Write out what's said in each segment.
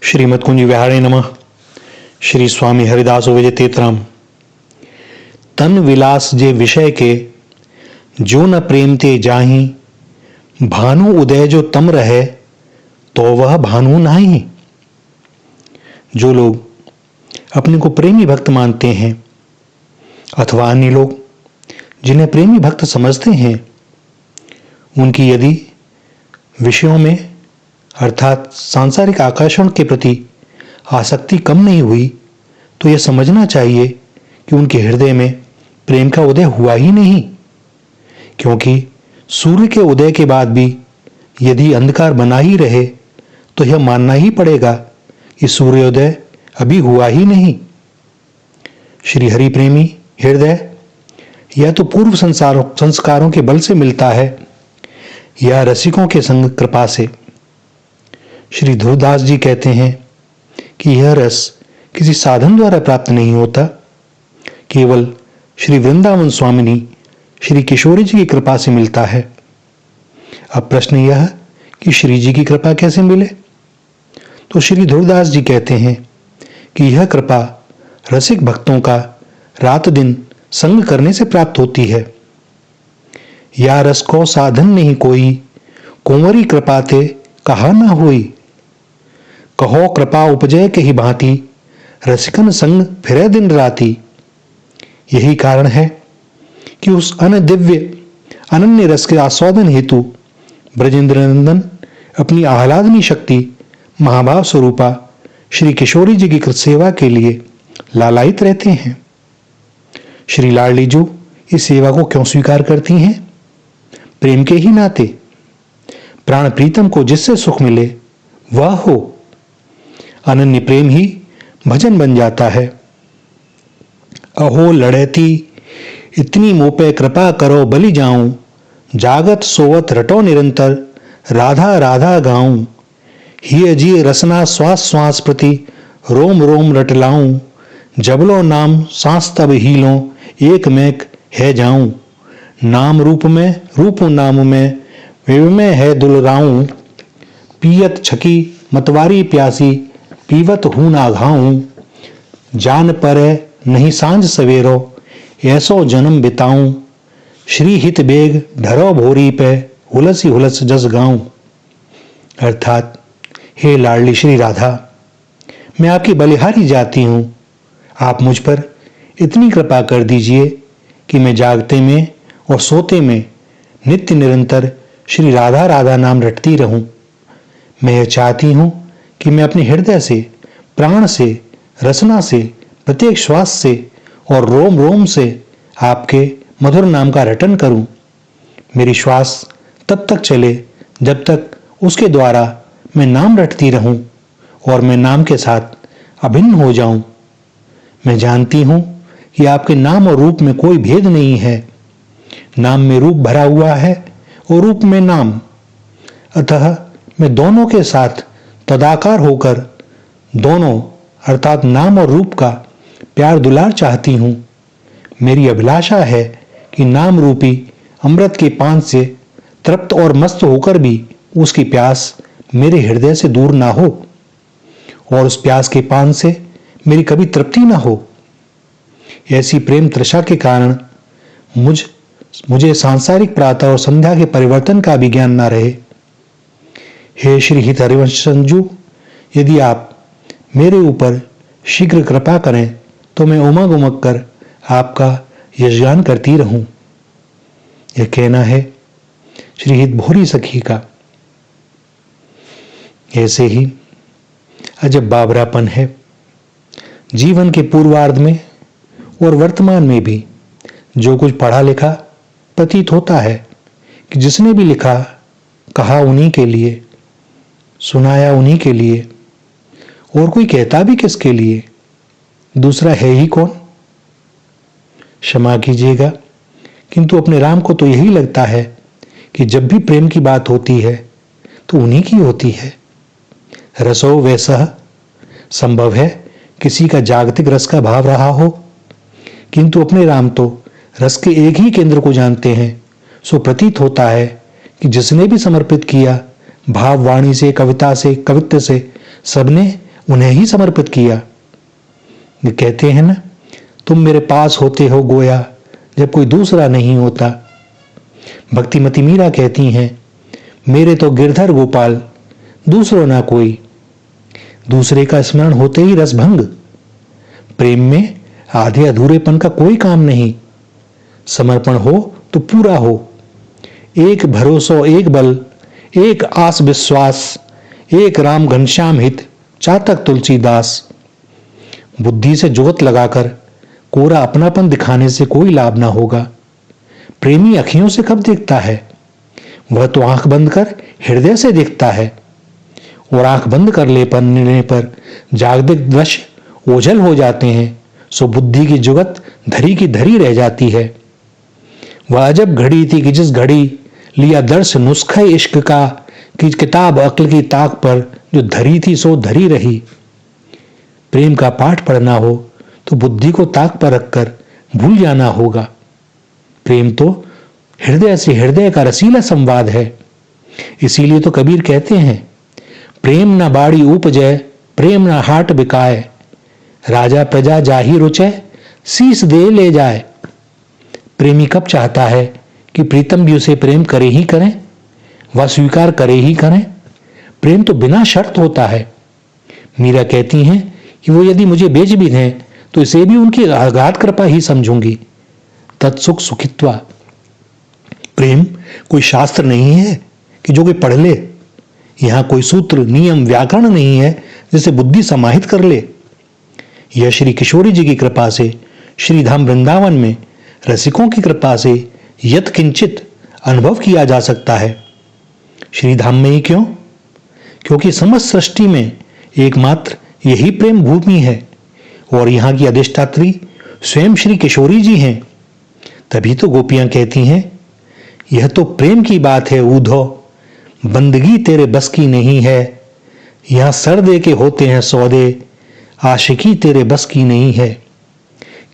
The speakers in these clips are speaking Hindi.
श्रीमद कुंज विहारे नमः। श्री स्वामी हरिदास विजय तीर्थराम। तन विलास जे विषय के जो न प्रेम ते जाही, भानु उदय जो तम रहे तो वह भानु नाही। जो लोग अपने को प्रेमी भक्त मानते हैं अथवा अन्य लोग जिन्हें प्रेमी भक्त समझते हैं, उनकी यदि विषयों में अर्थात सांसारिक आकर्षण के प्रति आसक्ति कम नहीं हुई तो यह समझना चाहिए कि उनके हृदय में प्रेम का उदय हुआ ही नहीं। क्योंकि सूर्य के उदय के बाद भी यदि अंधकार बना ही रहे तो यह मानना ही पड़ेगा कि सूर्योदय अभी हुआ ही नहीं। श्री हरि प्रेमी हृदय या तो पूर्व संस्कारों के बल से मिलता है या रसिकों के संग कृपा से। श्री ध्रुवदास जी कहते हैं कि यह रस किसी साधन द्वारा प्राप्त नहीं होता, केवल श्री वृंदावन स्वामिनी श्री किशोरी जी की कृपा से मिलता है। अब प्रश्न यह कि श्री जी की कृपा कैसे मिले, तो श्री ध्रुवदास जी कहते हैं कि यह कृपा रसिक भक्तों का रात दिन संग करने से प्राप्त होती है। या रस को साधन नहीं कोई, कुंवरी कृपा ते कहा न होई। कहो कृपा उपजय के ही भांति, रसिकन संग फिरे दिन राती। यही कारण है कि उस दिव्य अनन्य रस के आस्वादन हेतु ब्रजेंद्र नंदन अपनी आह्लादनी शक्ति महाभाव स्वरूपा श्री किशोरी जी की सेवा के लिए लालायित रहते हैं। श्री लाडली जी इस सेवा को क्यों स्वीकार करती हैं? प्रेम के ही नाते। प्राण प्रीतम को जिससे सुख मिले वह हो। अनन्य प्रेम ही भजन बन जाता है। अहो लड़ैती इतनी मोपे कृपा करो बलि जाऊं, जागत सोवत रटो निरंतर राधा राधा गाऊं। ही जी रसना श्वास श्वास प्रति रोम रोम रटलाऊं, जबलो नाम सांस तब हीलो एक मैक है जाऊं। नाम रूप में रूप नाम में विमय है दुलराऊं, पियत छकी मतवारी प्यासी पीवत हूं ना घाऊं। जान परे नहीं सांझ सवेरो ऐसो जन्म बिताऊं, श्री हित बेग ढरो भोरी पे हुलसी हुलस जस गाऊं। अर्थात हे लाडली श्री राधा, मैं आपकी बलिहारी जाती हूं। आप मुझ पर इतनी कृपा कर दीजिए कि मैं जागते में और सोते में नित्य निरंतर श्री राधा राधा नाम रटती रहूं। मैं यह चाहती हूं कि मैं अपने हृदय से, प्राण से, रसना से, प्रत्येक श्वास से और रोम रोम से आपके मधुर नाम का रटन करूं। मेरी श्वास तब तक चले जब तक उसके द्वारा मैं नाम रटती रहूं और मैं नाम के साथ अभिन्न हो जाऊं। मैं जानती हूं कि आपके नाम और रूप में कोई भेद नहीं है। नाम में रूप भरा हुआ है और रूप में नाम। अतः मैं दोनों के साथ तदाकार होकर दोनों अर्थात नाम और रूप का प्यार दुलार चाहती हूं। मेरी अभिलाषा है कि नाम रूपी अमृत के पान से तृप्त और मस्त होकर भी उसकी प्यास मेरे हृदय से दूर ना हो और उस प्यास के पान से मेरी कभी तृप्ति ना हो। ऐसी प्रेम तृषा के कारण मुझे सांसारिक प्रातः और संध्या के परिवर्तन का भी ज्ञान ना रहे। हे श्री हित हरिवंश संजू, यदि आप मेरे ऊपर शीघ्र कृपा करें तो मैं उमग उमग कर आपका यशगान करती रहूं। यह कहना है श्री हित भोरी सखी का। ऐसे ही अजब बाबरापन है जीवन के पूर्वार्ध में और वर्तमान में भी। जो कुछ पढ़ा लिखा प्रतीत होता है कि जिसने भी लिखा कहा उन्हीं के लिए, सुनाया उन्हीं के लिए, और कोई कहता भी किसके लिए, दूसरा है ही कौन। क्षमा कीजिएगा किंतु अपने राम को तो यही लगता है कि जब भी प्रेम की बात होती है तो उन्हीं की होती है। रसो वैसा संभव है किसी का जागतिक रस का भाव रहा हो, किंतु अपने राम तो रस के एक ही केंद्र को जानते हैं। सो प्रतीत होता है कि जिसने भी समर्पित किया भाव वाणी से, कविता से, कवित्व से, सबने उन्हें ही समर्पित किया। ये कहते हैं ना, तुम मेरे पास होते हो गोया जब कोई दूसरा नहीं होता। भक्तिमती मीरा कहती हैं, मेरे तो गिरधर गोपाल दूसरो ना कोई। दूसरे का स्मरण होते ही रसभंग। प्रेम में आधे अधूरेपन का कोई काम नहीं। समर्पण हो तो पूरा हो। एक भरोसो एक बल, एक आस विश्वास, एक राम घनश्याम हित, चातक तुलसीदास। बुद्धि से जोत लगाकर कोरा अपनापन दिखाने से कोई लाभ ना होगा। प्रेमी अखियों से कब देखता है? वह तो आंख बंद कर हृदय से देखता है। और आंख बंद कर लेने पर जागतिक दृश्य ओझल हो जाते हैं, सो बुद्धि की जुगत धरी की धरी रह जाती है। वह अजब घड़ी थी कि जिस घड़ी लिया दर्श नुस्खे इश्क का, कि किताब अक्ल की ताक पर जो धरी थी सो धरी रही। प्रेम का पाठ पढ़ना हो तो बुद्धि को ताक पर रखकर भूल जाना होगा। प्रेम तो हृदय से हृदय का रसीला संवाद है। इसीलिए तो कबीर कहते हैं, प्रेम न बाड़ी उपजय, प्रेम न हाट बिकाए, राजा प्रजा जाहि रुचय, शीस दे ले जाए। प्रेमी कब चाहता है कि प्रीतम भी उसे प्रेम करे ही करें, वह स्वीकार करे ही करें। प्रेम तो बिना शर्त होता है। मीरा कहती हैं कि वो यदि मुझे बेच भी दें तो इसे भी उनकी अगाध कृपा ही समझूंगी। तत्सुख सुखित्वा। प्रेम कोई शास्त्र नहीं है कि जो कोई पढ़ ले। यहां कोई सूत्र नियम व्याकरण नहीं है जिसे बुद्धि समाहित कर ले। यह श्री किशोरी जी की कृपा से, श्री धाम वृंदावन में रसिकों की कृपा से यत किंचित अनुभव किया जा सकता है। श्री धाम में ही क्यों? क्योंकि समस्त सृष्टि में एकमात्र यही प्रेम भूमि है और यहाँ की अधिष्ठात्री स्वयं श्री किशोरी जी हैं। तभी तो गोपियां कहती हैं, यह तो प्रेम की बात है ऊधो, बंदगी तेरे बस की नहीं है। यहां सर दे के होते हैं सौदे, आशिकी तेरे बस की नहीं है।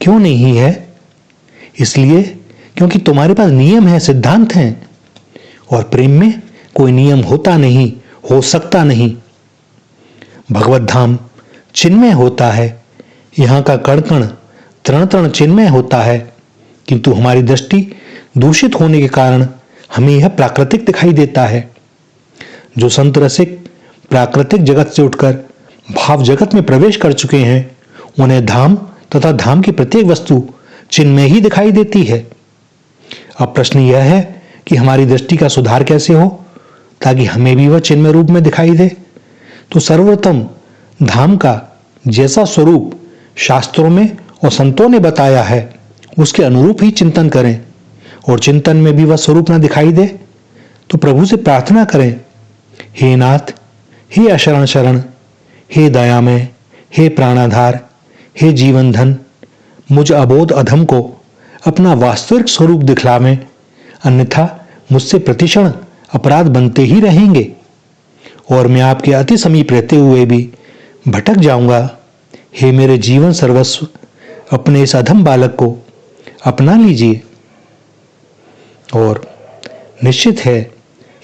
क्यों नहीं है? इसलिए क्योंकि तुम्हारे पास नियम है, सिद्धांत हैं, और प्रेम में कोई नियम होता नहीं, हो सकता नहीं। भगवत धाम चिन्मय होता है। यहाँ का कण कण तृण तृण चिन्मय होता है, किंतु हमारी दृष्टि दूषित होने के कारण हमें यह प्राकृतिक दिखाई देता है। जो संत रसिक प्राकृतिक जगत से उठकर भाव जगत में प्रवेश कर चुके हैं, उन्हें धाम तथा धाम की प्रत्येक वस्तु चिन्मय ही दिखाई देती है। अब प्रश्न यह है कि हमारी दृष्टि का सुधार कैसे हो ताकि हमें भी वह चिन्मय रूप में दिखाई दे। तो सर्वोत्तम धाम का जैसा स्वरूप शास्त्रों में और संतों ने बताया है, उसके अनुरूप ही चिंतन करें, और चिंतन में भी वह स्वरूप ना दिखाई दे तो प्रभु से प्रार्थना करें, हे नाथ, हे अशरण शरण, हे दयामय, हे प्राणाधार, हे जीवन धन, मुझ अबोध अधम को अपना वास्तविक स्वरूप दिखलावें, अन्यथा मुझसे प्रतिक्षण अपराध बनते ही रहेंगे और मैं आपके अति समीप रहते हुए भी भटक जाऊंगा। हे मेरे जीवन सर्वस्व, अपने इस अधम बालक को अपना लीजिए। और निश्चित है,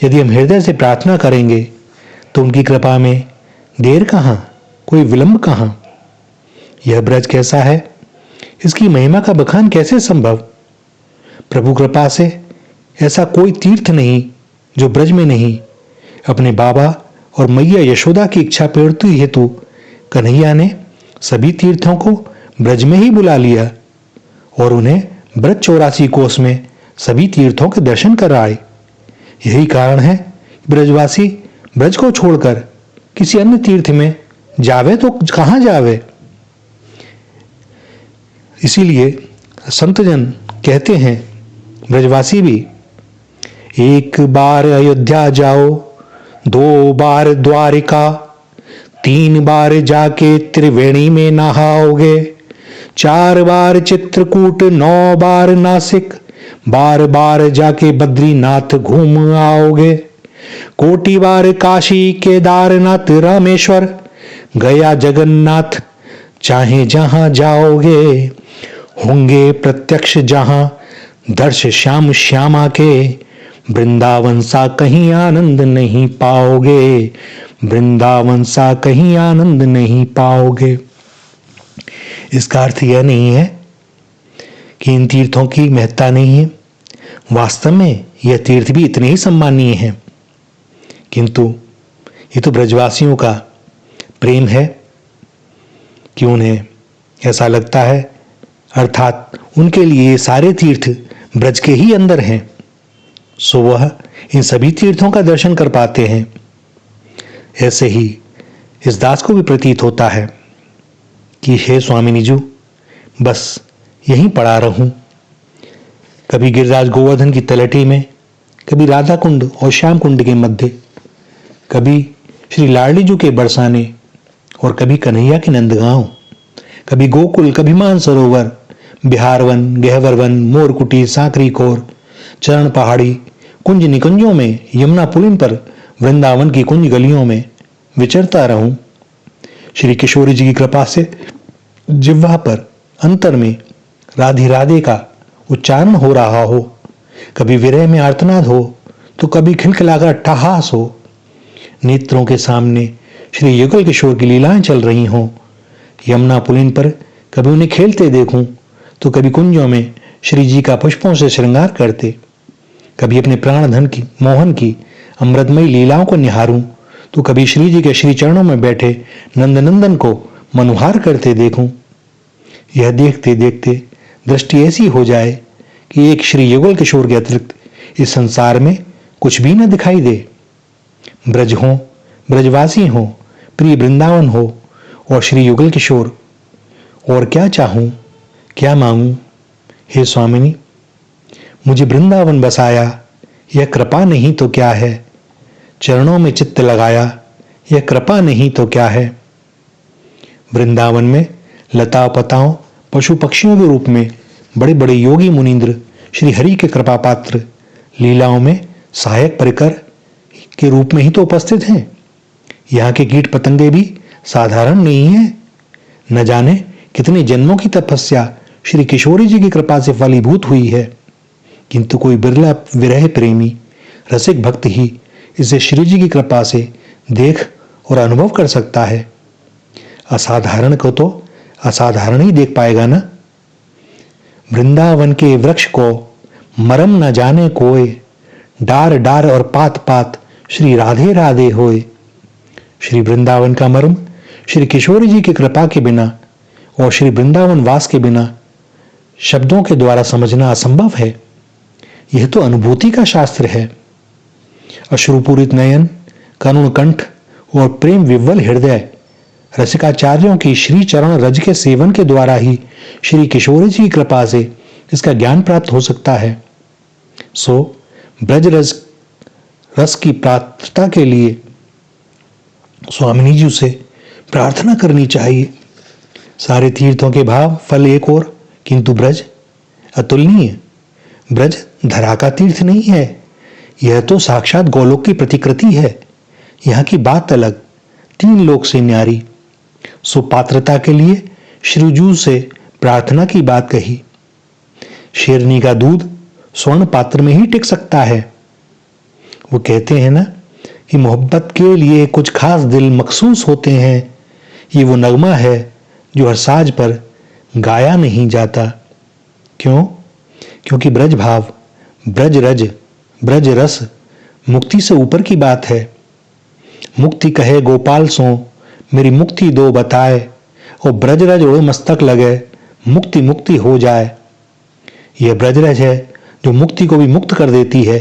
यदि हम हृदय से प्रार्थना करेंगे तो उनकी कृपा में देर कहाँ, कोई विलंब कहाँ। यह ब्रज कैसा है, इसकी महिमा का बखान कैसे संभव। प्रभु कृपा से ऐसा कोई तीर्थ नहीं जो ब्रज में नहीं। अपने बाबा और मैया यशोदा की इच्छा पूर्ति हेतु कन्हैया ने सभी तीर्थों को ब्रज में ही बुला लिया और उन्हें ब्रज 84 कोस में सभी तीर्थों के दर्शन कराए। यही कारण है ब्रजवासी ब्रज को छोड़कर किसी अन्य तीर्थ में जावे तो कहां जावे। इसीलिए संतजन कहते हैं, ब्रजवासी भी, एक बार अयोध्या जाओ, 2 बार द्वारिका, 3 बार जाके त्रिवेणी में नहाओगे, 4 बार चित्रकूट, 9 बार नासिक, बार बार जाके बद्रीनाथ घूम आओगे, कोटि बार काशी केदारनाथ रामेश्वर, गया जगन्नाथ, चाहे जहां जाओगे, होंगे प्रत्यक्ष जहां दर्श श्याम श्यामा के, वृंदावन सा कहीं आनंद नहीं पाओगे, वृंदावन सा कहीं आनंद नहीं पाओगे। इसका अर्थ यह नहीं है कि इन तीर्थों की महत्ता नहीं है। वास्तव में यह तीर्थ भी इतने ही सम्मानीय हैं, किंतु ये तो ब्रजवासियों का प्रेम है कि उन्हें ऐसा लगता है, अर्थात उनके लिए सारे तीर्थ ब्रज के ही अंदर हैं, सो वह इन सभी तीर्थों का दर्शन कर पाते हैं। ऐसे ही इस दास को भी प्रतीत होता है कि हे स्वामिनी जी, बस यहीं पड़ा रहूं, कभी गिरिराज गोवर्धन की तलहटी में, कभी राधा कुंड और श्याम कुंड के मध्य, कभी श्री लाडली जी के बरसाने और कभी कन्हैया के नंदगांव, कभी गोकुल, कभी मानसरोवर, बिहारवन, गहवरवन, मोरकुटी, सांकरी खोर, चरण पहाड़ी, कुंज निकुंजों में, यमुना पुलिन पर, वृंदावन की कुंज गलियों में विचरता रहूं। श्री किशोरी जी की कृपा से जिह्वा पर, अंतर में राधे राधे का उच्चारण हो रहा हो, कभी विरह में आर्तनाद हो तो कभी खिलखिलाकर अट्टहास हो, नेत्रों के सामने श्री युगल किशोर की लीलाएं चल रही हों, यमुना पुलिन पर कभी उन्हें खेलते देखूं तो कभी कुंजों में श्री जी का पुष्पों से श्रृंगार करते, कभी अपने प्राणधन की मोहन की अमृतमयी लीलाओं को निहारूं तो कभी श्री जी के श्री चरणों में बैठे नंदनंदन को मनुहार करते देखूं। यह देखते देखते दृष्टि ऐसी हो जाए कि एक श्री युगल किशोर के अतिरिक्त इस संसार में कुछ भी न दिखाई दे। ब्रज हो, ब्रजवासी हो, प्रिय वृंदावन हो और श्री युगल किशोर, और क्या चाहूं, क्या मांगूं। हे स्वामिनी, मुझे वृंदावन बसाया, यह कृपा नहीं तो क्या है। चरणों में चित्त लगाया, यह कृपा नहीं तो क्या है। वृंदावन में लता पताओं, पशु पक्षियों के रूप में बड़े बड़े योगी मुनींद्र श्री हरि के कृपा पात्र लीलाओं में सहायक परिकर के रूप में ही तो उपस्थित हैं। यहाँ के कीट पतंगे भी साधारण नहीं है। न जाने कितने जन्मों की तपस्या श्री किशोरी जी की कृपा से फलीभूत हुई है, किंतु कोई बिरला विरह प्रेमी रसिक भक्त ही इसे श्री जी की कृपा से देख और अनुभव कर सकता है। असाधारण को तो असाधारण ही देख पाएगा ना। वृंदावन के वृक्ष को मरम न जाने कोय, डार डार और पात पात श्री राधे राधे होए। श्री वृंदावन का मर्म श्री किशोरी जी की कृपा के बिना और श्री वृंदावन वास के बिना शब्दों के द्वारा समझना असंभव है। यह तो अनुभूति का शास्त्र है। अश्रुपूरित नयन, करुण कंठ और प्रेम विव्वल हृदय रसिकाचार्यों की श्री चरण रज के सेवन के द्वारा ही श्री किशोरी जी की कृपा से इसका ज्ञान प्राप्त हो सकता है। सो ब्रज रस की प्राप्तता के लिए स्वामिनी जी से प्रार्थना करनी चाहिए। सारे तीर्थों के भाव फल एक और, किंतु ब्रज अतुलनीय। ब्रज धरा का तीर्थ नहीं है, यह तो साक्षात गोलोक की प्रतिकृति है। यहाँ की बात अलग, तीन लोक से न्यारी। सुपात्रता के लिए श्रीजू से प्रार्थना की बात कही। शेरनी का दूध स्वर्ण पात्र में ही टिक सकता है। वो कहते हैं ना कि मोहब्बत के लिए कुछ खास दिल मखसूस होते हैं। ये वो नगमा है जो हर साज पर गाया नहीं जाता। क्यों? क्योंकि ब्रज भाव, ब्रज रज, ब्रज रस मुक्ति से ऊपर की बात है। मुक्ति कहे गोपाल सो, मेरी मुक्ति दो बताए, और ब्रज रज उड़ मस्तक लगे, मुक्ति मुक्ति हो जाए। यह ब्रज रज है जो मुक्ति को भी मुक्त कर देती है।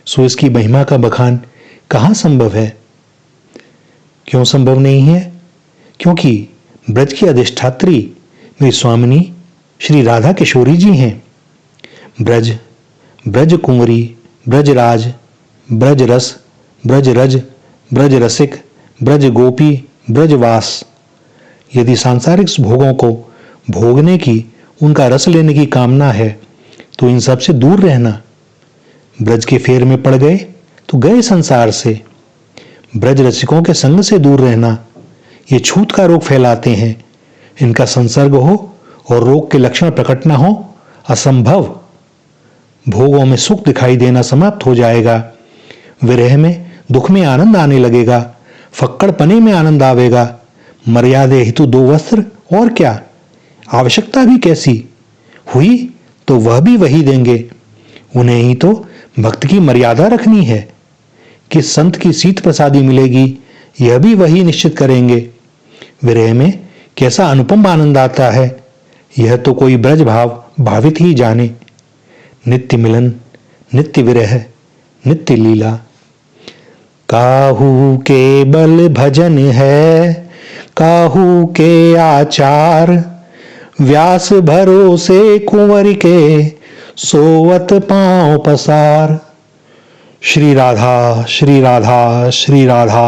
सो इसकी महिमा का बखान कहाँ संभव है? क्यों संभव नहीं है? क्योंकि ब्रज की अधिष्ठात्री मेरी स्वामिनी श्री राधा किशोरी जी हैं। ब्रज, ब्रज कुंवरी, ब्रजराज, ब्रज रस, ब्रज रज, ब्रज रसिक, ब्रज गोपी, ब्रजवास। यदि सांसारिक भोगों को भोगने की, उनका रस लेने की कामना है तो इन सब से दूर रहना। ब्रज के फेर में पड़ गए तो गए संसार से। ब्रज रसिकों के संग से दूर रहना। ये छूत का रोग फैलाते हैं। इनका संसर्ग हो और रोग के लक्षण प्रकट न हो, असंभव। भोगों में सुख दिखाई देना समाप्त हो जाएगा। विरह में दुख में आनंद आने लगेगा। फक्कड़पने में आनंद आवेगा। मर्यादे हेतु दो वस्त्र, और क्या, आवश्यकता भी कैसी हुई तो वह भी वही देंगे। उन्हें ही तो भक्त की मर्यादा रखनी है। किस संत की शीत प्रसादी मिलेगी यह भी वही निश्चित करेंगे। विरह में कैसा अनुपम आनंद आता है यह तो कोई ब्रज भाव भावित ही जाने। नित्य मिलन, नित्य विरह, नित्य लीला। काहू के बल भजन है, काहू के आचार, व्यास भरोसे कुंवर के, सोवत पांव पसार। श्री राधा, श्री राधा, श्री राधा।